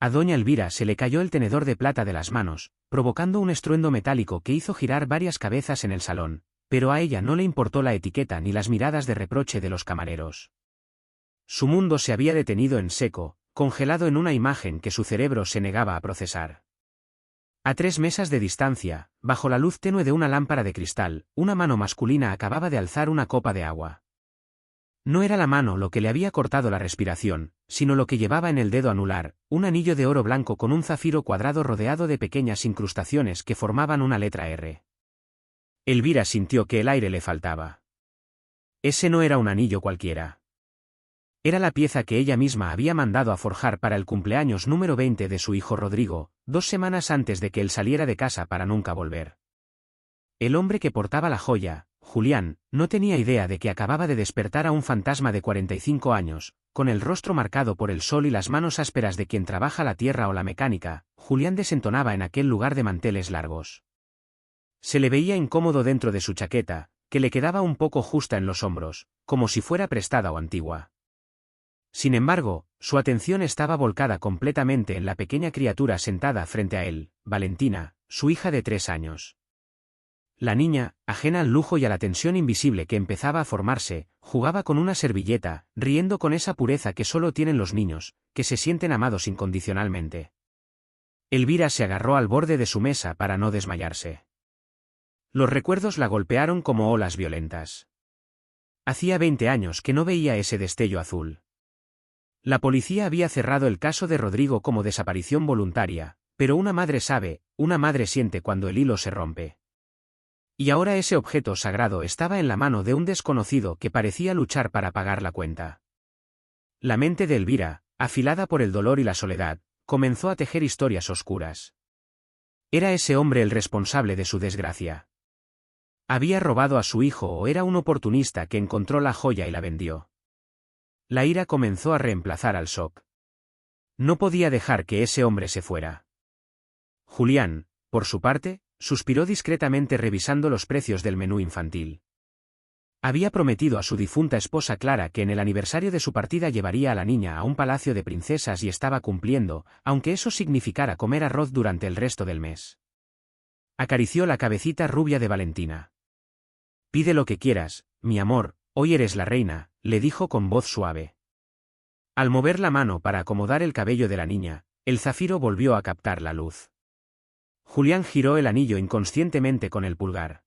A doña Elvira se le cayó el tenedor de plata de las manos, provocando un estruendo metálico que hizo girar varias cabezas en el salón, pero a ella no le importó la etiqueta ni las miradas de reproche de los camareros. Su mundo se había detenido en seco, congelado en una imagen que su cerebro se negaba a procesar. A 3 mesas de distancia, bajo la luz tenue de una lámpara de cristal, una mano masculina acababa de alzar una copa de agua. No era la mano lo que le había cortado la respiración, sino lo que llevaba en el dedo anular, un anillo de oro blanco con un zafiro cuadrado rodeado de pequeñas incrustaciones que formaban una letra R. Elvira sintió que el aire le faltaba. Ese no era un anillo cualquiera. Era la pieza que ella misma había mandado a forjar para el cumpleaños número 20 de su hijo Rodrigo, 2 semanas antes de que él saliera de casa para nunca volver. El hombre que portaba la joya, Julián, no tenía idea de que acababa de despertar a un fantasma de 45 años, con el rostro marcado por el sol y las manos ásperas de quien trabaja la tierra o la mecánica. Julián desentonaba en aquel lugar de manteles largos. Se le veía incómodo dentro de su chaqueta, que le quedaba un poco justa en los hombros, como si fuera prestada o antigua. Sin embargo, su atención estaba volcada completamente en la pequeña criatura sentada frente a él, Valentina, su hija de 3 años. La niña, ajena al lujo y a la tensión invisible que empezaba a formarse, jugaba con una servilleta, riendo con esa pureza que solo tienen los niños, que se sienten amados incondicionalmente. Elvira se agarró al borde de su mesa para no desmayarse. Los recuerdos la golpearon como olas violentas. Hacía 20 años que no veía ese destello azul. La policía había cerrado el caso de Rodrigo como desaparición voluntaria, pero una madre sabe, una madre siente cuando el hilo se rompe. Y ahora ese objeto sagrado estaba en la mano de un desconocido que parecía luchar para pagar la cuenta. La mente de Elvira, afilada por el dolor y la soledad, comenzó a tejer historias oscuras. ¿Era ese hombre el responsable de su desgracia? ¿Había robado a su hijo o era un oportunista que encontró la joya y la vendió? La ira comenzó a reemplazar al shock. No podía dejar que ese hombre se fuera. Julián, por su parte, suspiró discretamente revisando los precios del menú infantil. Había prometido a su difunta esposa Clara que en el aniversario de su partida llevaría a la niña a un palacio de princesas y estaba cumpliendo, aunque eso significara comer arroz durante el resto del mes. Acarició la cabecita rubia de Valentina. «Pide lo que quieras, mi amor, hoy eres la reina», le dijo con voz suave. Al mover la mano para acomodar el cabello de la niña, el zafiro volvió a captar la luz. Julián giró el anillo inconscientemente con el pulgar.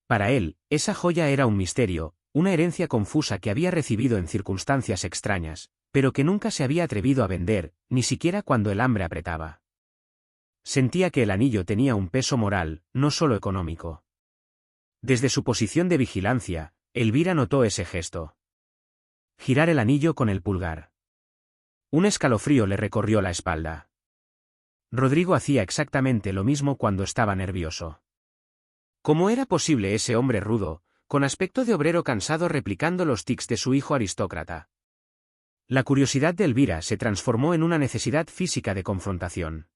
Para él, esa joya era un misterio, una herencia confusa que había recibido en circunstancias extrañas, pero que nunca se había atrevido a vender, ni siquiera cuando el hambre apretaba. Sentía que el anillo tenía un peso moral, no solo económico. Desde su posición de vigilancia, Elvira notó ese gesto. Girar el anillo con el pulgar. Un escalofrío le recorrió la espalda. Rodrigo hacía exactamente lo mismo cuando estaba nervioso. ¿Cómo era posible ese hombre rudo, con aspecto de obrero cansado replicando los tics de su hijo aristócrata? La curiosidad de Elvira se transformó en una necesidad física de confrontación.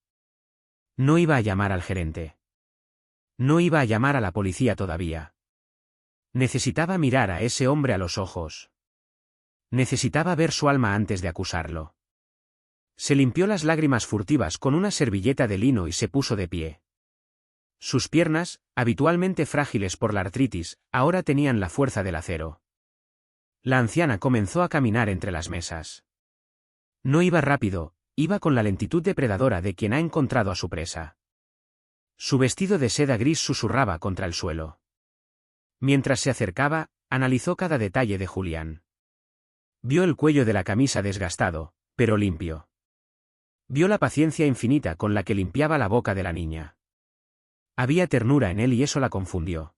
No iba a llamar al gerente. No iba a llamar a la policía todavía. Necesitaba mirar a ese hombre a los ojos. Necesitaba ver su alma antes de acusarlo. Se limpió las lágrimas furtivas con una servilleta de lino y se puso de pie. Sus piernas, habitualmente frágiles por la artritis, ahora tenían la fuerza del acero. La anciana comenzó a caminar entre las mesas. No iba rápido, iba con la lentitud depredadora de quien ha encontrado a su presa. Su vestido de seda gris susurraba contra el suelo. Mientras se acercaba, analizó cada detalle de Julián. Vio el cuello de la camisa desgastado, pero limpio. Vio la paciencia infinita con la que limpiaba la boca de la niña. Había ternura en él y eso la confundió.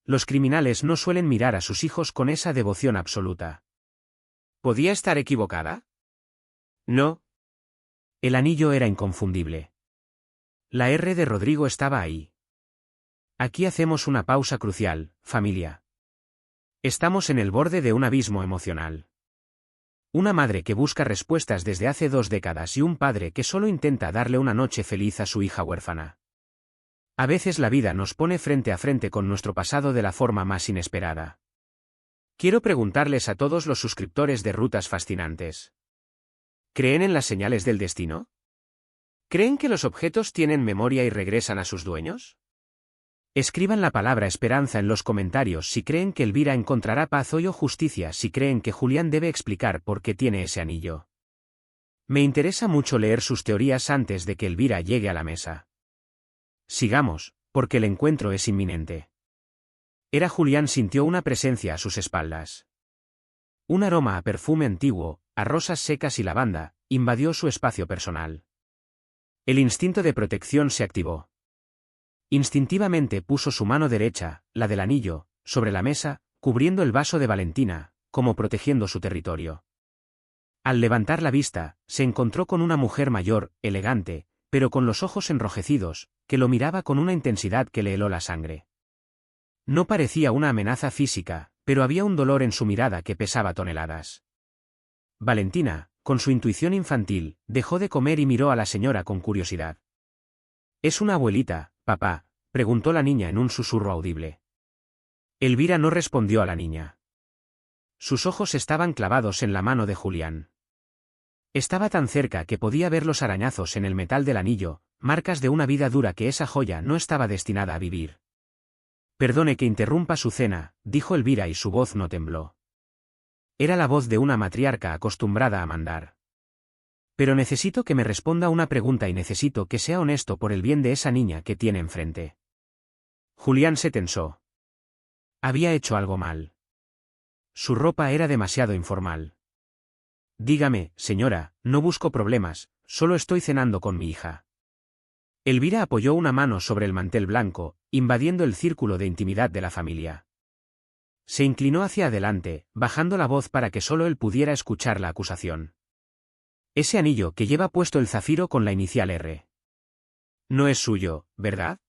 Los criminales no suelen mirar a sus hijos con esa devoción absoluta. ¿Podía estar equivocada? No. El anillo era inconfundible. La R de Rodrigo estaba ahí. Aquí hacemos una pausa crucial, familia. Estamos en el borde de un abismo emocional. Una madre que busca respuestas desde hace 2 décadas y un padre que solo intenta darle una noche feliz a su hija huérfana. A veces la vida nos pone frente a frente con nuestro pasado de la forma más inesperada. Quiero preguntarles a todos los suscriptores de Rutas Fascinantes. ¿Creen en las señales del destino? ¿Creen que los objetos tienen memoria y regresan a sus dueños? Escriban la palabra esperanza en los comentarios si creen que Elvira encontrará paz hoy o justicia si creen que Julián debe explicar por qué tiene ese anillo. Me interesa mucho leer sus teorías antes de que Elvira llegue a la mesa. Sigamos, porque el encuentro es inminente. Julián sintió una presencia a sus espaldas. Un aroma a perfume antiguo, a rosas secas y lavanda, invadió su espacio personal. El instinto de protección se activó. Instintivamente puso su mano derecha, la del anillo, sobre la mesa, cubriendo el vaso de Valentina, como protegiendo su territorio. Al levantar la vista, se encontró con una mujer mayor, elegante, pero con los ojos enrojecidos, que lo miraba con una intensidad que le heló la sangre. No parecía una amenaza física, pero había un dolor en su mirada que pesaba toneladas. Valentina, con su intuición infantil, dejó de comer y miró a la señora con curiosidad. «¿Es una abuelita, papá?», preguntó la niña en un susurro audible. Elvira no respondió a la niña. Sus ojos estaban clavados en la mano de Julián. Estaba tan cerca que podía ver los arañazos en el metal del anillo, marcas de una vida dura que esa joya no estaba destinada a vivir. «Perdone que interrumpa su cena», dijo Elvira y su voz no tembló. Era la voz de una matriarca acostumbrada a mandar. «Pero necesito que me responda una pregunta y necesito que sea honesto por el bien de esa niña que tiene enfrente». Julián se tensó. Había hecho algo mal. Su ropa era demasiado informal. «Dígame, señora, no busco problemas, solo estoy cenando con mi hija». Elvira apoyó una mano sobre el mantel blanco, invadiendo el círculo de intimidad de la familia. Se inclinó hacia adelante, bajando la voz para que solo él pudiera escuchar la acusación. «Ese anillo que lleva puesto el zafiro con la inicial R. No es suyo, ¿verdad?».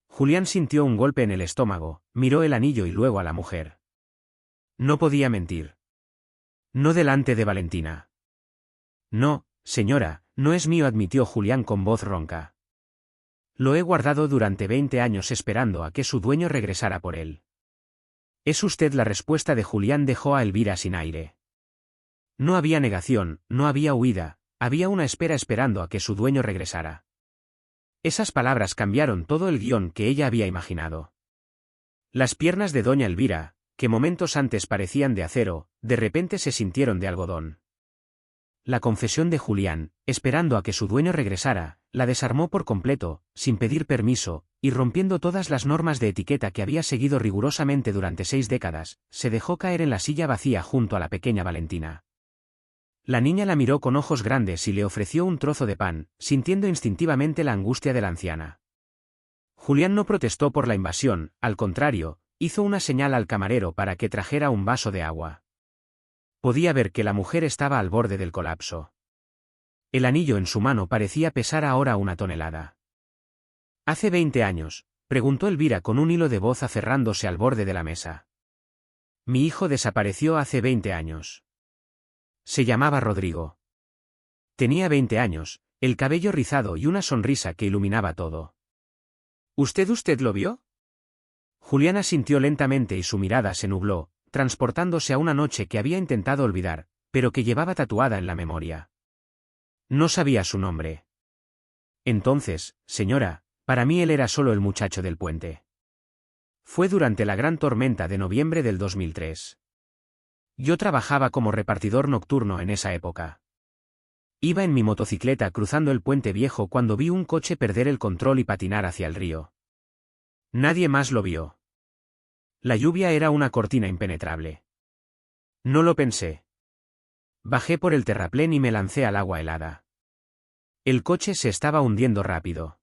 Julián sintió un golpe en el estómago, miró el anillo y luego a la mujer. No podía mentir. No delante de Valentina. «No, señora, no es mío», admitió Julián con voz ronca. «Lo he guardado durante 20 años esperando a que su dueño regresara por él». «¿Es usted?». La respuesta de Julián dejó a Elvira sin aire. No había negación, no había huida, había una espera esperando a que su dueño regresara. Esas palabras cambiaron todo el guión que ella había imaginado. Las piernas de doña Elvira, que momentos antes parecían de acero, de repente se sintieron de algodón. La confesión de Julián, esperando a que su dueño regresara, la desarmó por completo, sin pedir permiso, y rompiendo todas las normas de etiqueta que había seguido rigurosamente durante 6 décadas, se dejó caer en la silla vacía junto a la pequeña Valentina. La niña la miró con ojos grandes y le ofreció un trozo de pan, sintiendo instintivamente la angustia de la anciana. Julián no protestó por la invasión, al contrario, hizo una señal al camarero para que trajera un vaso de agua. Podía ver que la mujer estaba al borde del colapso. El anillo en su mano parecía pesar ahora 1 tonelada. «¿Hace 20 años?», preguntó Elvira con un hilo de voz aferrándose al borde de la mesa. «Mi hijo desapareció hace 20 años. Se llamaba Rodrigo. Tenía 20 años, el cabello rizado y una sonrisa que iluminaba todo». ¿Usted lo vio?». Julián asintió lentamente y su mirada se nubló, transportándose a una noche que había intentado olvidar, pero que llevaba tatuada en la memoria. No sabía su nombre. «Entonces, señora, para mí él era solo el muchacho del puente. Fue durante la gran tormenta de noviembre del 2003. Yo trabajaba como repartidor nocturno en esa época. Iba en mi motocicleta cruzando el puente viejo cuando vi un coche perder el control y patinar hacia el río. Nadie más lo vio. La lluvia era una cortina impenetrable. No lo pensé. Bajé por el terraplén y me lancé al agua helada. El coche se estaba hundiendo rápido.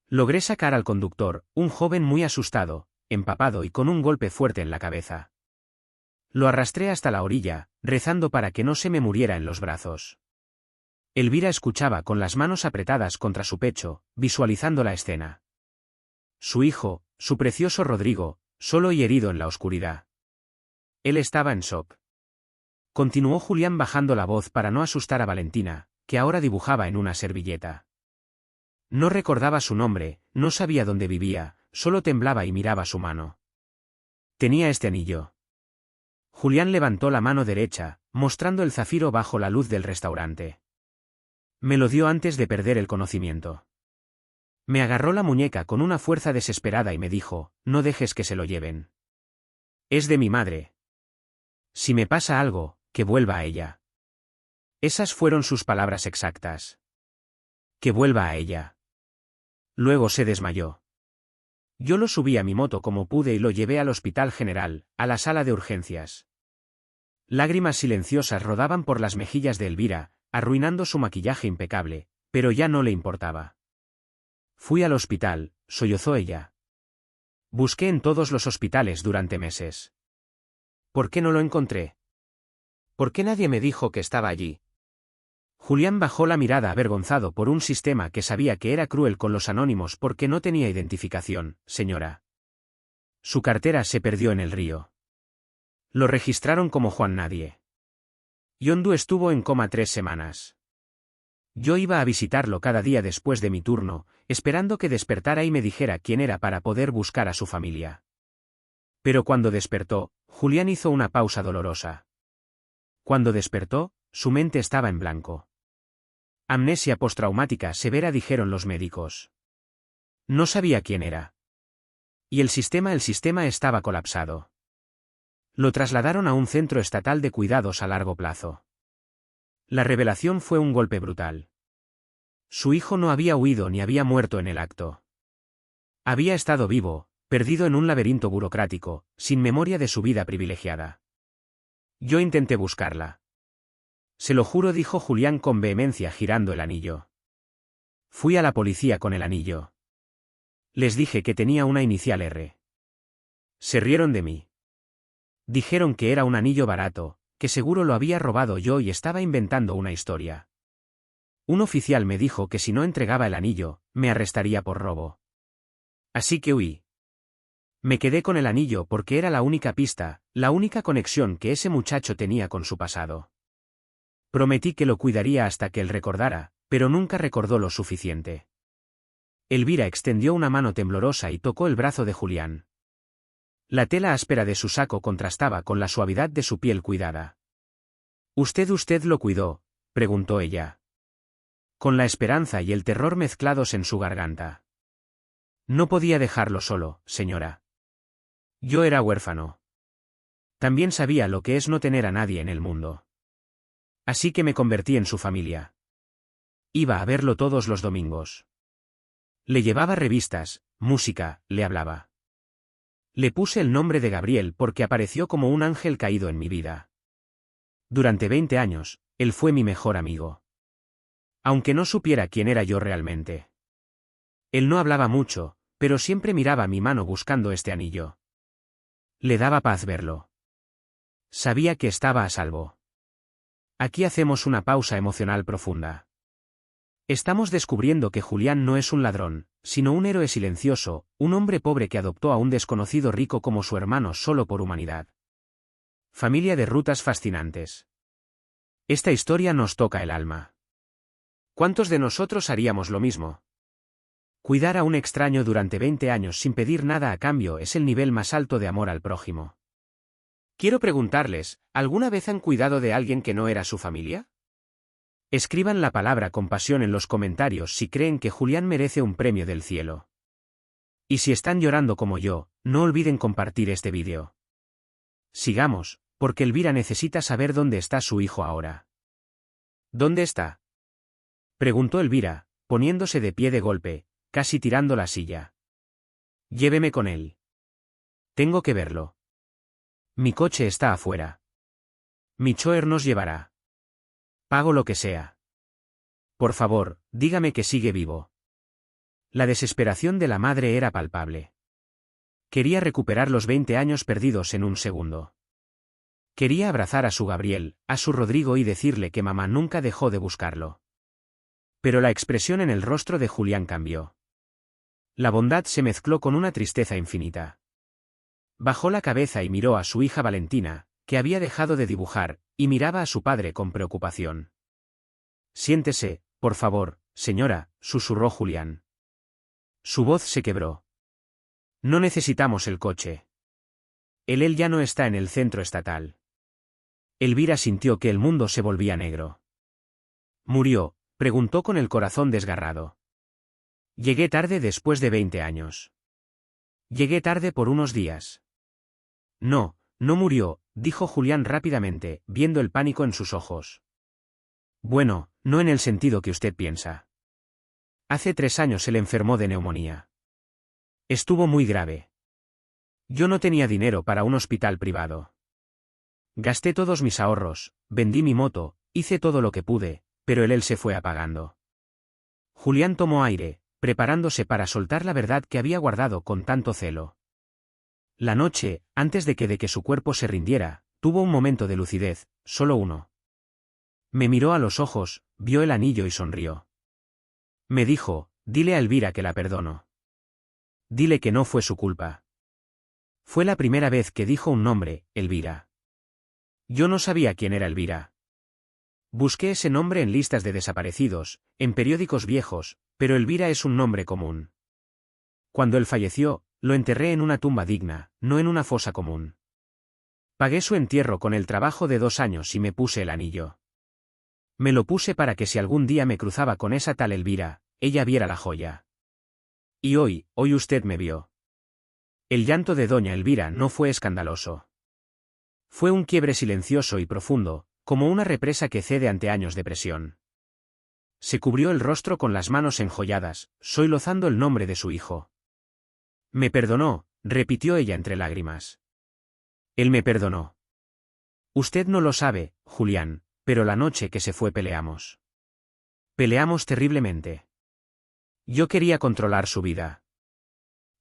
Logré sacar al conductor, un joven muy asustado, empapado y con un golpe fuerte en la cabeza. Lo arrastré hasta la orilla, rezando para que no se me muriera en los brazos». Elvira escuchaba con las manos apretadas contra su pecho, visualizando la escena. Su hijo, su precioso Rodrigo, solo y herido en la oscuridad. Él estaba en shock. Continuó Julián bajando la voz para no asustar a Valentina, que ahora dibujaba en una servilleta. No recordaba su nombre, no sabía dónde vivía, solo temblaba y miraba su mano. Tenía este anillo. Julián levantó la mano derecha, mostrando el zafiro bajo la luz del restaurante. Me lo dio antes de perder el conocimiento. Me agarró la muñeca con una fuerza desesperada y me dijo, no dejes que se lo lleven. Es de mi madre. Si me pasa algo, que vuelva a ella. Esas fueron sus palabras exactas. Que vuelva a ella. Luego se desmayó. Yo lo subí a mi moto como pude y lo llevé al Hospital General, a la sala de urgencias. Lágrimas silenciosas rodaban por las mejillas de Elvira, arruinando su maquillaje impecable, pero ya no le importaba. Fui al hospital, sollozó ella. Busqué en todos los hospitales durante meses. ¿Por qué no lo encontré? ¿Por qué nadie me dijo que estaba allí? Julián bajó la mirada avergonzado por un sistema que sabía que era cruel con los anónimos porque no tenía identificación, señora. Su cartera se perdió en el río. Lo registraron como Juan Nadie. Yondu estuvo en coma 3 semanas. Yo iba a visitarlo cada día después de mi turno, esperando que despertara y me dijera quién era para poder buscar a su familia. Pero cuando despertó, Julián hizo una pausa dolorosa. Cuando despertó, su mente estaba en blanco. Amnesia postraumática severa, dijeron los médicos. No sabía quién era. Y el sistema estaba colapsado. Lo trasladaron a un centro estatal de cuidados a largo plazo. La revelación fue un golpe brutal. Su hijo no había huido ni había muerto en el acto. Había estado vivo, perdido en un laberinto burocrático, sin memoria de su vida privilegiada. Yo intenté buscarla. Se lo juro, dijo Julián con vehemencia girando el anillo. Fui a la policía con el anillo. Les dije que tenía una inicial R. Se rieron de mí. Dijeron que era un anillo barato, que seguro lo había robado yo y estaba inventando una historia. Un oficial me dijo que si no entregaba el anillo, me arrestaría por robo. Así que huí. Me quedé con el anillo porque era la única pista, la única conexión que ese muchacho tenía con su pasado. Prometí que lo cuidaría hasta que él recordara, pero nunca recordó lo suficiente. Elvira extendió una mano temblorosa y tocó el brazo de Julián. La tela áspera de su saco contrastaba con la suavidad de su piel cuidada. ¿Usted lo cuidó?, preguntó ella. Con la esperanza y el terror mezclados en su garganta. No podía dejarlo solo, señora. Yo era huérfano. También sabía lo que es no tener a nadie en el mundo. Así que me convertí en su familia. Iba a verlo todos los domingos. Le llevaba revistas, música, le hablaba. Le puse el nombre de Gabriel porque apareció como un ángel caído en mi vida. Durante 20 años, él fue mi mejor amigo. Aunque no supiera quién era yo realmente. Él no hablaba mucho, pero siempre miraba mi mano buscando este anillo. Le daba paz verlo. Sabía que estaba a salvo. Aquí hacemos una pausa emocional profunda. Estamos descubriendo que Julián no es un ladrón, sino un héroe silencioso, un hombre pobre que adoptó a un desconocido rico como su hermano solo por humanidad. Familia de rutas fascinantes. Esta historia nos toca el alma. ¿Cuántos de nosotros haríamos lo mismo? Cuidar a un extraño durante 20 años sin pedir nada a cambio es el nivel más alto de amor al prójimo. Quiero preguntarles, ¿alguna vez han cuidado de alguien que no era su familia? Escriban la palabra compasión en los comentarios si creen que Julián merece un premio del cielo. Y si están llorando como yo, no olviden compartir este vídeo. Sigamos, porque Elvira necesita saber dónde está su hijo ahora. ¿Dónde está?, preguntó Elvira, poniéndose de pie de golpe, casi tirando la silla. Lléveme con él. Tengo que verlo. Mi coche está afuera. Mi chofer nos llevará. Pago lo que sea. Por favor, dígame que sigue vivo. La desesperación de la madre era palpable. Quería recuperar los 20 años perdidos en un segundo. Quería abrazar a su Gabriel, a su Rodrigo y decirle que mamá nunca dejó de buscarlo. Pero la expresión en el rostro de Julián cambió. La bondad se mezcló con una tristeza infinita. Bajó la cabeza y miró a su hija Valentina, que había dejado de dibujar, y miraba a su padre con preocupación. Siéntese, por favor, señora, susurró Julián. Su voz se quebró. No necesitamos el coche. Él ya no está en el centro estatal. Elvira sintió que el mundo se volvía negro. ¿Murió?, preguntó con el corazón desgarrado. Llegué tarde después de 20 años. Llegué tarde por unos días. No, no murió, dijo Julián rápidamente, viendo el pánico en sus ojos. Bueno, no en el sentido que usted piensa. Hace 3 años se le enfermó de neumonía. Estuvo muy grave. Yo no tenía dinero para un hospital privado. Gasté todos mis ahorros, vendí mi moto, hice todo lo que pude, pero él se fue apagando. Julián tomó aire, preparándose para soltar la verdad que había guardado con tanto celo. La noche, antes de que su cuerpo se rindiera, tuvo un momento de lucidez, solo uno. Me miró a los ojos, vio el anillo y sonrió. Me dijo, dile a Elvira que la perdono. Dile que no fue su culpa. Fue la primera vez que dijo un nombre, Elvira. Yo no sabía quién era Elvira. Busqué ese nombre en listas de desaparecidos, en periódicos viejos, pero Elvira es un nombre común. Cuando él falleció, lo enterré en una tumba digna, no en una fosa común. Pagué su entierro con el trabajo de 2 años y me puse el anillo. Me lo puse para que si algún día me cruzaba con esa tal Elvira, ella viera la joya. Y hoy usted me vio. El llanto de doña Elvira no fue escandaloso. Fue un quiebre silencioso y profundo, como una represa que cede ante años de presión. Se cubrió el rostro con las manos enjolladas, sollozando el nombre de su hijo. Me perdonó, repitió ella entre lágrimas. Él me perdonó. Usted no lo sabe, Julián, pero la noche que se fue peleamos. Peleamos terriblemente. Yo quería controlar su vida.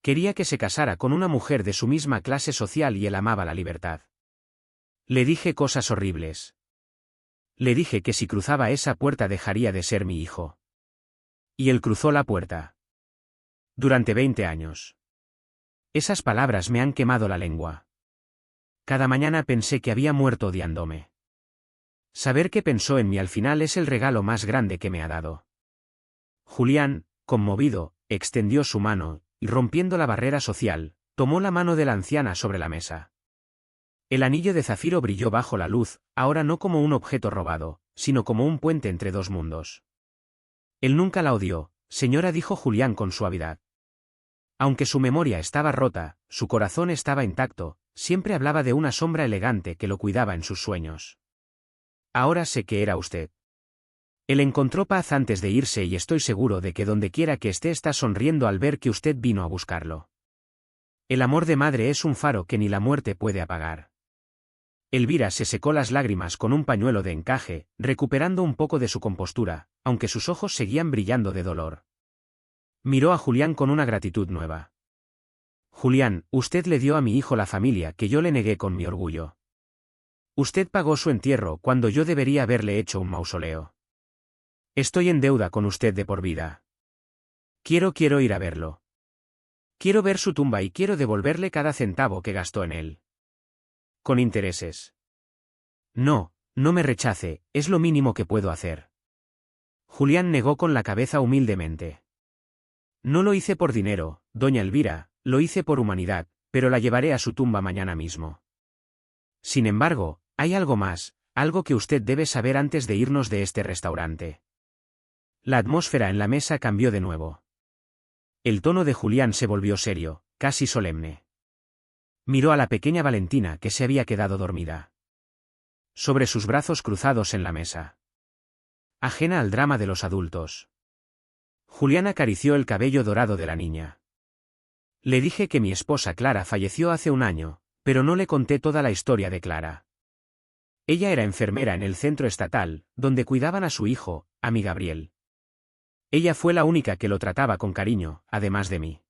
Quería que se casara con una mujer de su misma clase social y él amaba la libertad. Le dije cosas horribles. Le dije que si cruzaba esa puerta dejaría de ser mi hijo. Y él cruzó la puerta. Durante 20 años. Esas palabras me han quemado la lengua. Cada mañana pensé que había muerto odiándome. Saber que pensó en mí al final es el regalo más grande que me ha dado. Julián, conmovido, extendió su mano, y rompiendo la barrera social, tomó la mano de la anciana sobre la mesa. El anillo de zafiro brilló bajo la luz, ahora no como un objeto robado, sino como un puente entre 2 mundos. Él nunca la odió, señora, dijo Julián con suavidad. Aunque su memoria estaba rota, su corazón estaba intacto, siempre hablaba de una sombra elegante que lo cuidaba en sus sueños. Ahora sé que era usted. Él encontró paz antes de irse y estoy seguro de que donde quiera que esté está sonriendo al ver que usted vino a buscarlo. El amor de madre es un faro que ni la muerte puede apagar. Elvira se secó las lágrimas con un pañuelo de encaje, recuperando un poco de su compostura, aunque sus ojos seguían brillando de dolor. Miró a Julián con una gratitud nueva. Julián, usted le dio a mi hijo la familia que yo le negué con mi orgullo. Usted pagó su entierro cuando yo debería haberle hecho un mausoleo. Estoy en deuda con usted de por vida. Quiero ir a verlo. Quiero ver su tumba y quiero devolverle cada centavo que gastó en él. Con intereses. No, no me rechace, es lo mínimo que puedo hacer. Julián negó con la cabeza humildemente. No lo hice por dinero, doña Elvira, lo hice por humanidad, pero la llevaré a su tumba mañana mismo. Sin embargo, hay algo más, algo que usted debe saber antes de irnos de este restaurante. La atmósfera en la mesa cambió de nuevo. El tono de Julián se volvió serio, casi solemne. Miró a la pequeña Valentina que se había quedado dormida. Sobre sus brazos cruzados en la mesa. Ajena al drama de los adultos. Julián acarició el cabello dorado de la niña. Le dije que mi esposa Clara falleció hace 1 año, pero no le conté toda la historia de Clara. Ella era enfermera en el centro estatal, donde cuidaban a su hijo, a mi Gabriel. Ella fue la única que lo trataba con cariño, además de mí.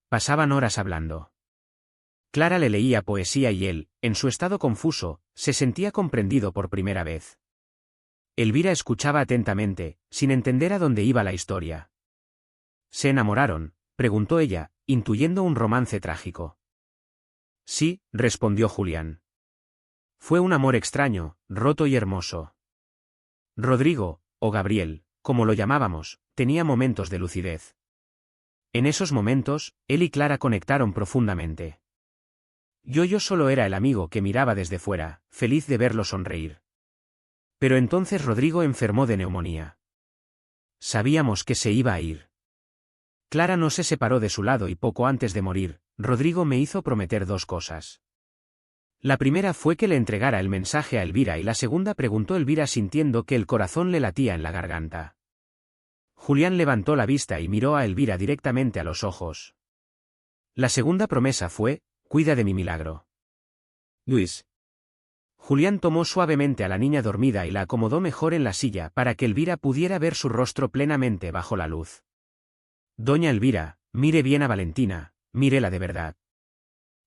Pasaban horas hablando. Clara le leía poesía y él, en su estado confuso, se sentía comprendido por primera vez. Elvira escuchaba atentamente, sin entender a dónde iba la historia. ¿Se enamoraron?, preguntó ella, intuyendo un romance trágico. Sí, respondió Julián. Fue un amor extraño, roto y hermoso. Rodrigo, o Gabriel, como lo llamábamos, tenía momentos de lucidez. En esos momentos, él y Clara conectaron profundamente. Yo solo era el amigo que miraba desde fuera, feliz de verlo sonreír. Pero entonces Rodrigo enfermó de neumonía. Sabíamos que se iba a ir. Clara no se separó de su lado y poco antes de morir, Rodrigo me hizo prometer dos cosas. La primera fue que le entregara el mensaje a Elvira y la segunda preguntó Elvira sintiendo que el corazón le latía en la garganta. Julián levantó la vista y miró a Elvira directamente a los ojos. La segunda promesa fue, cuida de mi milagro. Luis. Julián tomó suavemente a la niña dormida y la acomodó mejor en la silla para que Elvira pudiera ver su rostro plenamente bajo la luz. Doña Elvira, mire bien a Valentina, mírela de verdad.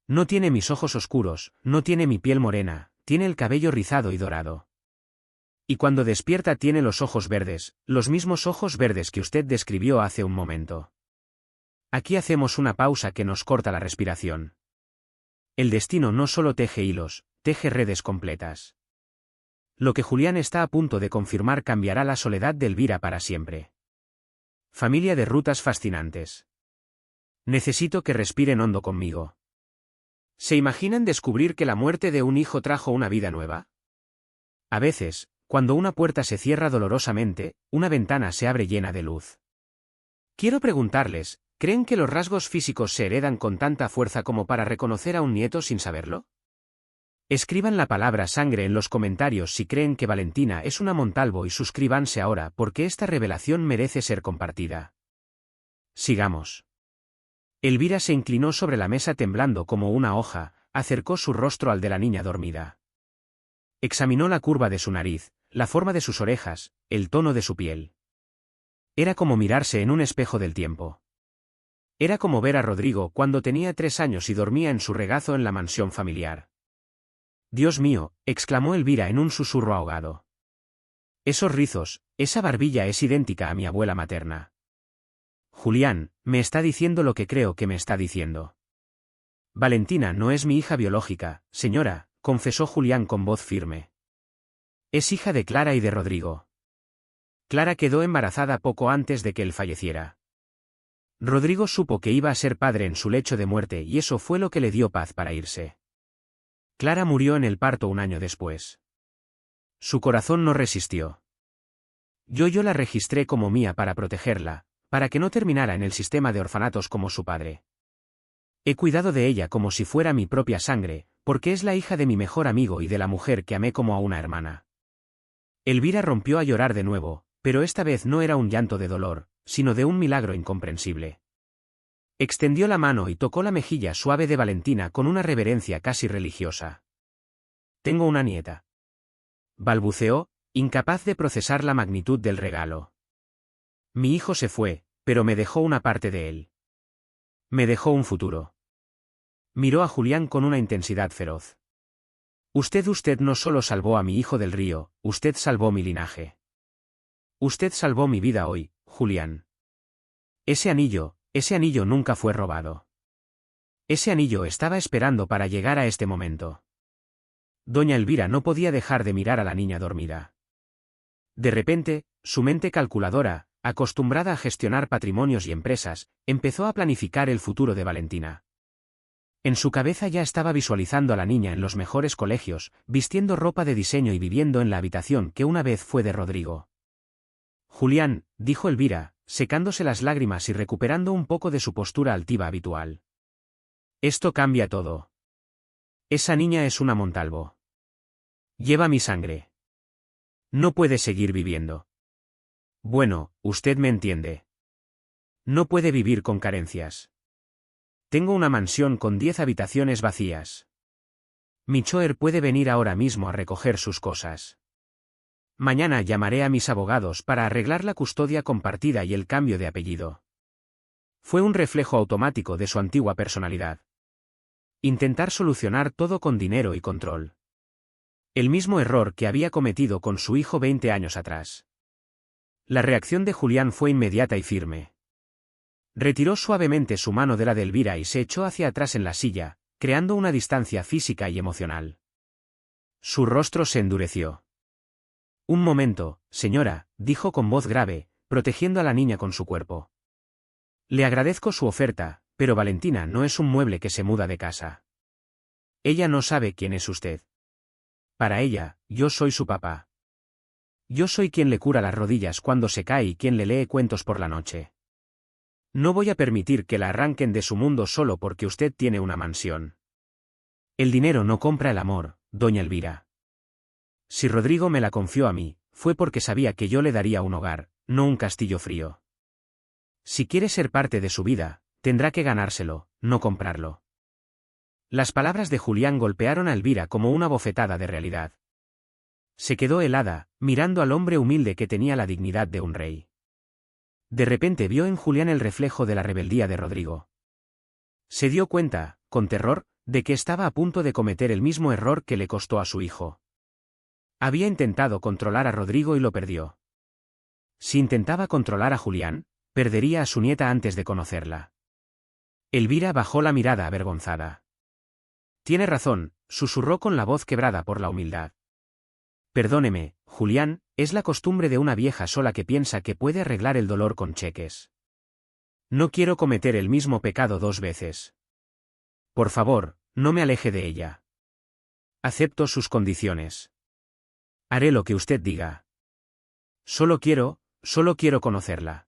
No tiene mis ojos oscuros, no tiene mi piel morena, tiene el cabello rizado y dorado. Y cuando despierta tiene los ojos verdes, los mismos ojos verdes que usted describió hace un momento. Aquí hacemos una pausa que nos corta la respiración. El destino no solo teje hilos, teje redes completas. Lo que Julián está a punto de confirmar cambiará la soledad de Elvira para siempre. Familia de rutas fascinantes. Necesito que respiren hondo conmigo. ¿Se imaginan descubrir que la muerte de un hijo trajo una vida nueva? A veces, cuando una puerta se cierra dolorosamente, una ventana se abre llena de luz. Quiero preguntarles, ¿creen que los rasgos físicos se heredan con tanta fuerza como para reconocer a un nieto sin saberlo? Escriban la palabra sangre en los comentarios si creen que Valentina es una Montalvo y suscríbanse ahora porque esta revelación merece ser compartida. Sigamos. Elvira se inclinó sobre la mesa temblando como una hoja, acercó su rostro al de la niña dormida. Examinó la curva de su nariz, la forma de sus orejas, el tono de su piel. Era como mirarse en un espejo del tiempo. Era como ver a Rodrigo cuando tenía 3 años y dormía en su regazo en la mansión familiar. Dios mío, exclamó Elvira en un susurro ahogado. Esos rizos, esa barbilla es idéntica a mi abuela materna. Julián, me está diciendo lo que creo que me está diciendo. Valentina no es mi hija biológica, señora, confesó Julián con voz firme. Es hija de Clara y de Rodrigo. Clara quedó embarazada poco antes de que él falleciera. Rodrigo supo que iba a ser padre en su lecho de muerte y eso fue lo que le dio paz para irse. Clara murió en el parto un año después. Su corazón no resistió. Yo la registré como mía para protegerla, para que no terminara en el sistema de orfanatos como su padre. He cuidado de ella como si fuera mi propia sangre, porque es la hija de mi mejor amigo y de la mujer que amé como a una hermana. Elvira rompió a llorar de nuevo, pero esta vez no era un llanto de dolor, sino de un milagro incomprensible. Extendió la mano y tocó la mejilla suave de Valentina con una reverencia casi religiosa. Tengo una nieta. Balbuceó, incapaz de procesar la magnitud del regalo. Mi hijo se fue, pero me dejó una parte de él. Me dejó un futuro. Miró a Julián con una intensidad feroz. Usted no solo salvó a mi hijo del río, usted salvó mi linaje. Usted salvó mi vida hoy, Julián. Ese anillo nunca fue robado. Ese anillo estaba esperando para llegar a este momento. Doña Elvira no podía dejar de mirar a la niña dormida. De repente, su mente calculadora, acostumbrada a gestionar patrimonios y empresas, empezó a planificar el futuro de Valentina. En su cabeza ya estaba visualizando a la niña en los mejores colegios, vistiendo ropa de diseño y viviendo en la habitación que una vez fue de Rodrigo. Julián, dijo Elvira, secándose las lágrimas y recuperando un poco de su postura altiva habitual. Esto cambia todo. Esa niña es una Montalvo. Lleva mi sangre. No puede seguir viviendo. Bueno, usted me entiende. No puede vivir con carencias. Tengo una mansión con 10 habitaciones vacías. Mi chofer puede venir ahora mismo a recoger sus cosas. Mañana llamaré a mis abogados para arreglar la custodia compartida y el cambio de apellido. Fue un reflejo automático de su antigua personalidad. Intentar solucionar todo con dinero y control. El mismo error que había cometido con su hijo 20 años atrás. La reacción de Julián fue inmediata y firme. Retiró suavemente su mano de la de Elvira y se echó hacia atrás en la silla, creando una distancia física y emocional. Su rostro se endureció. Un momento, señora, dijo con voz grave, protegiendo a la niña con su cuerpo. Le agradezco su oferta, pero Valentina no es un mueble que se muda de casa. Ella no sabe quién es usted. Para ella, yo soy su papá. Yo soy quien le cura las rodillas cuando se cae y quien le lee cuentos por la noche. No voy a permitir que la arranquen de su mundo solo porque usted tiene una mansión. El dinero no compra el amor, doña Elvira. Si Rodrigo me la confió a mí, fue porque sabía que yo le daría un hogar, no un castillo frío. Si quiere ser parte de su vida, tendrá que ganárselo, no comprarlo. Las palabras de Julián golpearon a Elvira como una bofetada de realidad. Se quedó helada, mirando al hombre humilde que tenía la dignidad de un rey. De repente vio en Julián el reflejo de la rebeldía de Rodrigo. Se dio cuenta, con terror, de que estaba a punto de cometer el mismo error que le costó a su hijo. Había intentado controlar a Rodrigo y lo perdió. Si intentaba controlar a Julián, perdería a su nieta antes de conocerla. Elvira bajó la mirada avergonzada. Tiene razón, susurró con la voz quebrada por la humildad. Perdóneme, Julián, es la costumbre de una vieja sola que piensa que puede arreglar el dolor con cheques. No quiero cometer el mismo pecado 2 veces. Por favor, no me aleje de ella. Acepto sus condiciones. Haré lo que usted diga. Solo quiero conocerla.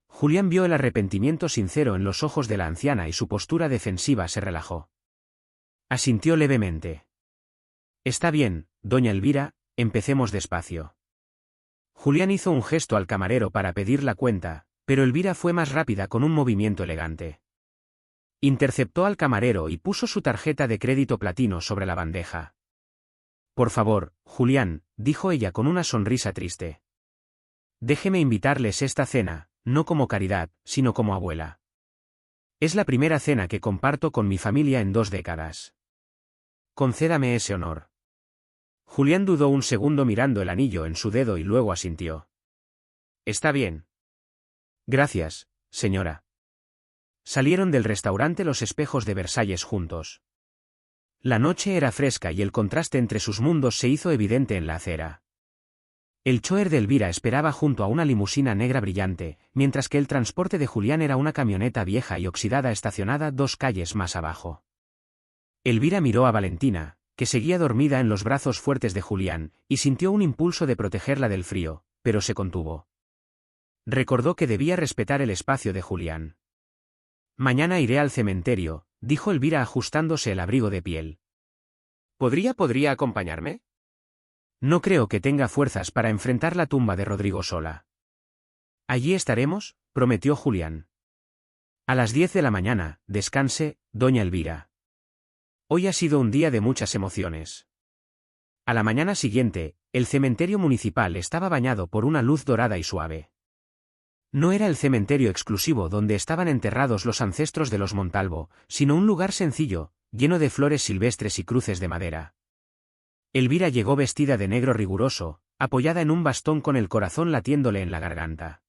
Julián vio el arrepentimiento sincero en los ojos de la anciana y su postura defensiva se relajó. Asintió levemente. Está bien, doña Elvira, empecemos despacio. Julián hizo un gesto al camarero para pedir la cuenta, pero Elvira fue más rápida con un movimiento elegante. Interceptó al camarero y puso su tarjeta de crédito platino sobre la bandeja. Por favor, Julián, dijo ella con una sonrisa triste. Déjeme invitarles esta cena, no como caridad, sino como abuela. Es la primera cena que comparto con mi familia en 2 décadas. Concédame ese honor. Julián dudó un segundo mirando el anillo en su dedo y luego asintió. Está bien. Gracias, señora. Salieron del restaurante Los Espejos de Versalles juntos. La noche era fresca y el contraste entre sus mundos se hizo evidente en la acera. El chofer de Elvira esperaba junto a una limusina negra brillante, mientras que el transporte de Julián era una camioneta vieja y oxidada estacionada 2 calles más abajo. Elvira miró a Valentina, que seguía dormida en los brazos fuertes de Julián, y sintió un impulso de protegerla del frío, pero se contuvo. Recordó que debía respetar el espacio de Julián. Mañana iré al cementerio, dijo Elvira ajustándose el abrigo de piel. ¿Podría acompañarme? No creo que tenga fuerzas para enfrentar la tumba de Rodrigo sola. Allí estaremos, prometió Julián. A las 10 de la mañana, descanse, doña Elvira. Hoy ha sido un día de muchas emociones. A la mañana siguiente, el cementerio municipal estaba bañado por una luz dorada y suave. No era el cementerio exclusivo donde estaban enterrados los ancestros de los Montalvo, sino un lugar sencillo, lleno de flores silvestres y cruces de madera. Elvira llegó vestida de negro riguroso, apoyada en un bastón con el corazón latiéndole en la garganta.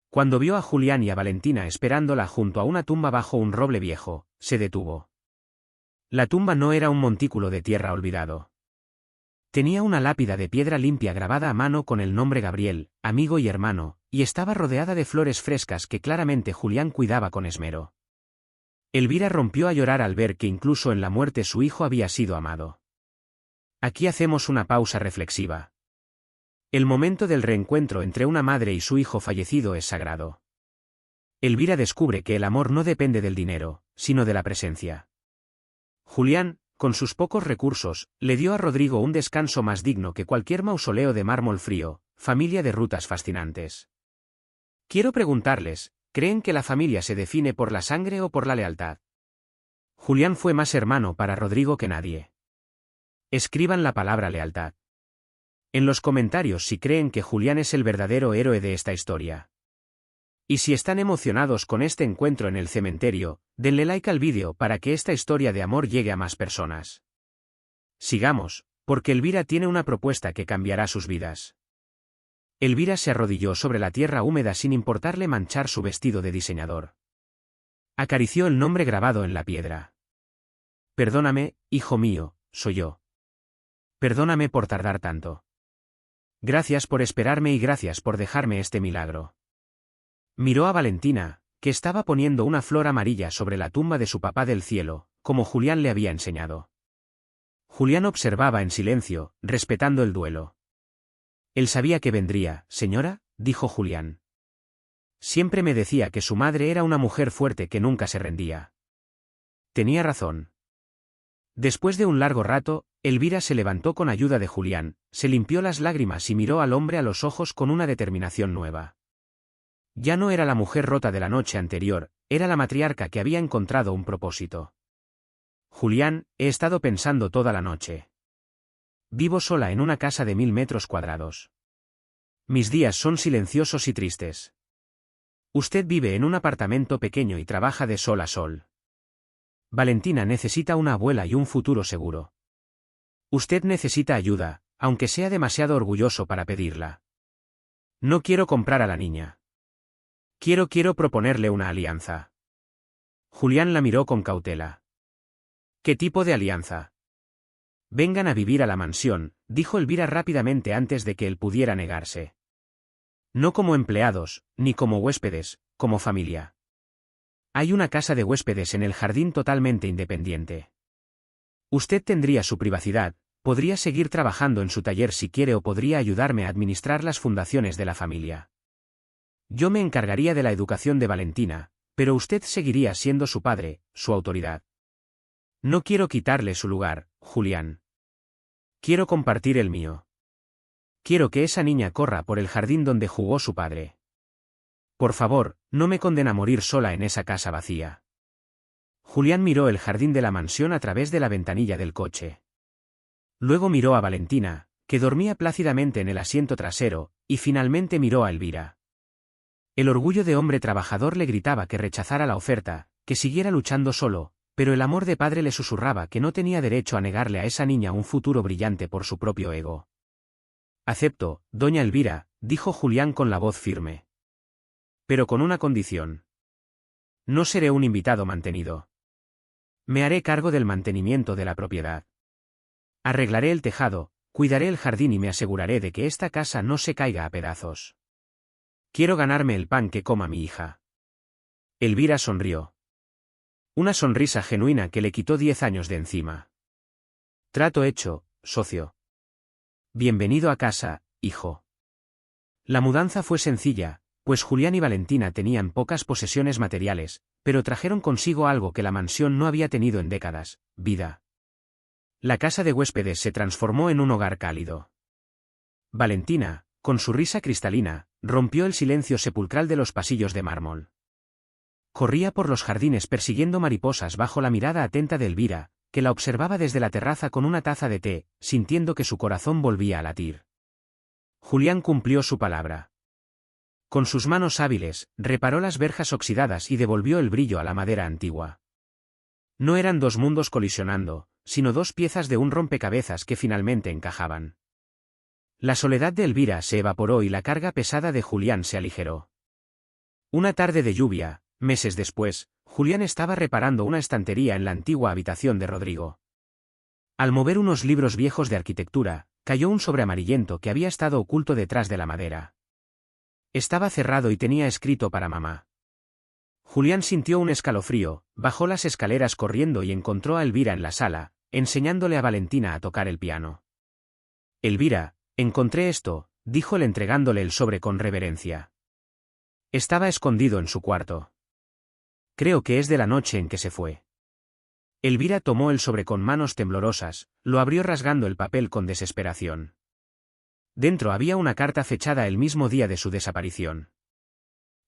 Cuando vio a Julián y a Valentina esperándola junto a una tumba bajo un roble viejo, se detuvo. La tumba no era un montículo de tierra olvidado. Tenía una lápida de piedra limpia grabada a mano con el nombre Gabriel, amigo y hermano, y estaba rodeada de flores frescas que claramente Julián cuidaba con esmero. Elvira rompió a llorar al ver que incluso en la muerte su hijo había sido amado. Aquí hacemos una pausa reflexiva. El momento del reencuentro entre una madre y su hijo fallecido es sagrado. Elvira descubre que el amor no depende del dinero, sino de la presencia. Julián, con sus pocos recursos, le dio a Rodrigo un descanso más digno que cualquier mausoleo de mármol frío, familia de rutas fascinantes. Quiero preguntarles, ¿creen que la familia se define por la sangre o por la lealtad? Julián fue más hermano para Rodrigo que nadie. Escriban la palabra lealtad en los comentarios si creen que Julián es el verdadero héroe de esta historia. Y si están emocionados con este encuentro en el cementerio, denle like al vídeo para que esta historia de amor llegue a más personas. Sigamos, porque Elvira tiene una propuesta que cambiará sus vidas. Elvira se arrodilló sobre la tierra húmeda sin importarle manchar su vestido de diseñador. Acarició el nombre grabado en la piedra. Perdóname, hijo mío, soy yo. Perdóname por tardar tanto. Gracias por esperarme y gracias por dejarme este milagro. Miró a Valentina, que estaba poniendo una flor amarilla sobre la tumba de su papá del cielo, como Julián le había enseñado. Julián observaba en silencio, respetando el duelo. Él sabía que vendría, señora, dijo Julián. Siempre me decía que su madre era una mujer fuerte que nunca se rendía. Tenía razón. Después de un largo rato, Elvira se levantó con ayuda de Julián, se limpió las lágrimas y miró al hombre a los ojos con una determinación nueva. Ya no era la mujer rota de la noche anterior, era la matriarca que había encontrado un propósito. Julián, he estado pensando toda la noche. Vivo sola en una casa de 1000 metros cuadrados. Mis días son silenciosos y tristes. Usted vive en un apartamento pequeño y trabaja de sol a sol. Valentina necesita una abuela y un futuro seguro. Usted necesita ayuda, aunque sea demasiado orgulloso para pedirla. No quiero comprar a la niña. Quiero proponerle una alianza. Julián la miró con cautela. ¿Qué tipo de alianza? Vengan a vivir a la mansión, dijo Elvira rápidamente antes de que él pudiera negarse. No como empleados, ni como huéspedes, como familia. Hay una casa de huéspedes en el jardín totalmente independiente. Usted tendría su privacidad, podría seguir trabajando en su taller si quiere o podría ayudarme a administrar las fundaciones de la familia. Yo me encargaría de la educación de Valentina, pero usted seguiría siendo su padre, su autoridad. No quiero quitarle su lugar, Julián. Quiero compartir el mío. Quiero que esa niña corra por el jardín donde jugó su padre. Por favor, no me condena a morir sola en esa casa vacía. Julián miró el jardín de la mansión a través de la ventanilla del coche. Luego miró a Valentina, que dormía plácidamente en el asiento trasero, y finalmente miró a Elvira. El orgullo de hombre trabajador le gritaba que rechazara la oferta, que siguiera luchando solo, pero el amor de padre le susurraba que no tenía derecho a negarle a esa niña un futuro brillante por su propio ego. Acepto, doña Elvira, dijo Julián con la voz firme. Pero con una condición. No seré un invitado mantenido. Me haré cargo del mantenimiento de la propiedad. Arreglaré el tejado, cuidaré el jardín y me aseguraré de que esta casa no se caiga a pedazos. Quiero ganarme el pan que coma mi hija. Elvira sonrió. Una sonrisa genuina que le quitó 10 años de encima. Trato hecho, socio. Bienvenido a casa, hijo. La mudanza fue sencilla, pues Julián y Valentina tenían pocas posesiones materiales, pero trajeron consigo algo que la mansión no había tenido en décadas: vida. La casa de huéspedes se transformó en un hogar cálido. Valentina, con su risa cristalina, rompió el silencio sepulcral de los pasillos de mármol. Corría por los jardines persiguiendo mariposas bajo la mirada atenta de Elvira, que la observaba desde la terraza con una taza de té, sintiendo que su corazón volvía a latir. Julián cumplió su palabra. Con sus manos hábiles, reparó las verjas oxidadas y devolvió el brillo a la madera antigua. No eran dos mundos colisionando, sino dos piezas de un rompecabezas que finalmente encajaban. La soledad de Elvira se evaporó y la carga pesada de Julián se aligeró. Una tarde de lluvia, meses después, Julián estaba reparando una estantería en la antigua habitación de Rodrigo. Al mover unos libros viejos de arquitectura, cayó un sobre amarillento que había estado oculto detrás de la madera. Estaba cerrado y tenía escrito para mamá. Julián sintió un escalofrío, bajó las escaleras corriendo y encontró a Elvira en la sala, enseñándole a Valentina a tocar el piano. Elvira, encontré esto, dijo él entregándole el sobre con reverencia. Estaba escondido en su cuarto. Creo que es de la noche en que se fue. Elvira tomó el sobre con manos temblorosas, lo abrió rasgando el papel con desesperación. Dentro había una carta fechada el mismo día de su desaparición.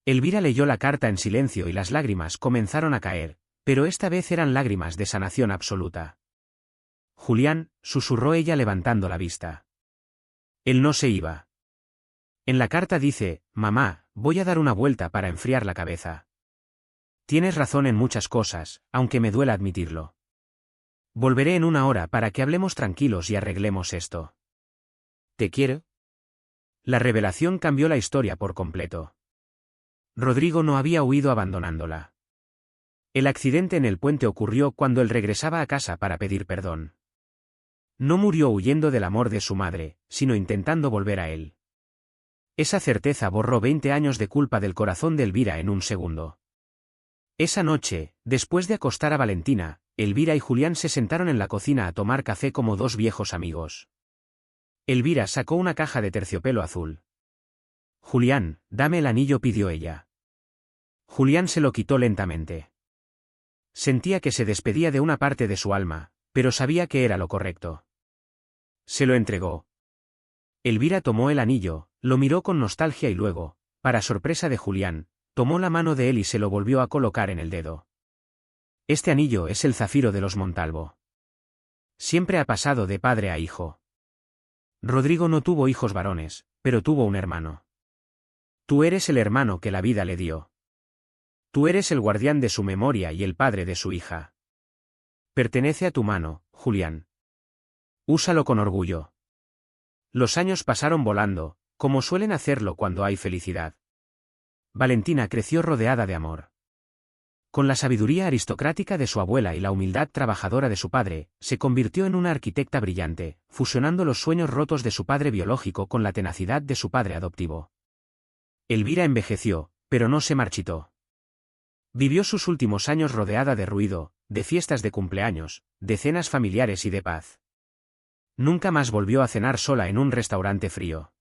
Elvira leyó la carta en silencio y las lágrimas comenzaron a caer, pero esta vez eran lágrimas de sanación absoluta. Julián, susurró ella levantando la vista. Él no se iba. En la carta dice: mamá, voy a dar una vuelta para enfriar la cabeza. Tienes razón en muchas cosas, aunque me duela admitirlo. Volveré en 1 hora para que hablemos tranquilos y arreglemos esto. ¿Te quiero? La revelación cambió la historia por completo. Rodrigo no había huido abandonándola. El accidente en el puente ocurrió cuando él regresaba a casa para pedir perdón. No murió huyendo del amor de su madre, sino intentando volver a él. Esa certeza borró 20 años de culpa del corazón de Elvira en un segundo. Esa noche, después de acostar a Valentina, Elvira y Julián se sentaron en la cocina a tomar café como dos viejos amigos. Elvira sacó una caja de terciopelo azul. Julián, dame el anillo, pidió ella. Julián se lo quitó lentamente. Sentía que se despedía de una parte de su alma, pero sabía que era lo correcto. Se lo entregó. Elvira tomó el anillo, lo miró con nostalgia y luego, para sorpresa de Julián, tomó la mano de él y se lo volvió a colocar en el dedo. Este anillo es el zafiro de los Montalvo. Siempre ha pasado de padre a hijo. Rodrigo no tuvo hijos varones, pero tuvo un hermano. Tú eres el hermano que la vida le dio. Tú eres el guardián de su memoria y el padre de su hija. Pertenece a tu mano, Julián. Úsalo con orgullo. Los años pasaron volando, como suelen hacerlo cuando hay felicidad. Valentina creció rodeada de amor. Con la sabiduría aristocrática de su abuela y la humildad trabajadora de su padre, se convirtió en una arquitecta brillante, fusionando los sueños rotos de su padre biológico con la tenacidad de su padre adoptivo. Elvira envejeció, pero no se marchitó. Vivió sus últimos años rodeada de ruido, de fiestas de cumpleaños, de cenas familiares y de paz. Nunca más volvió a cenar sola en un restaurante frío.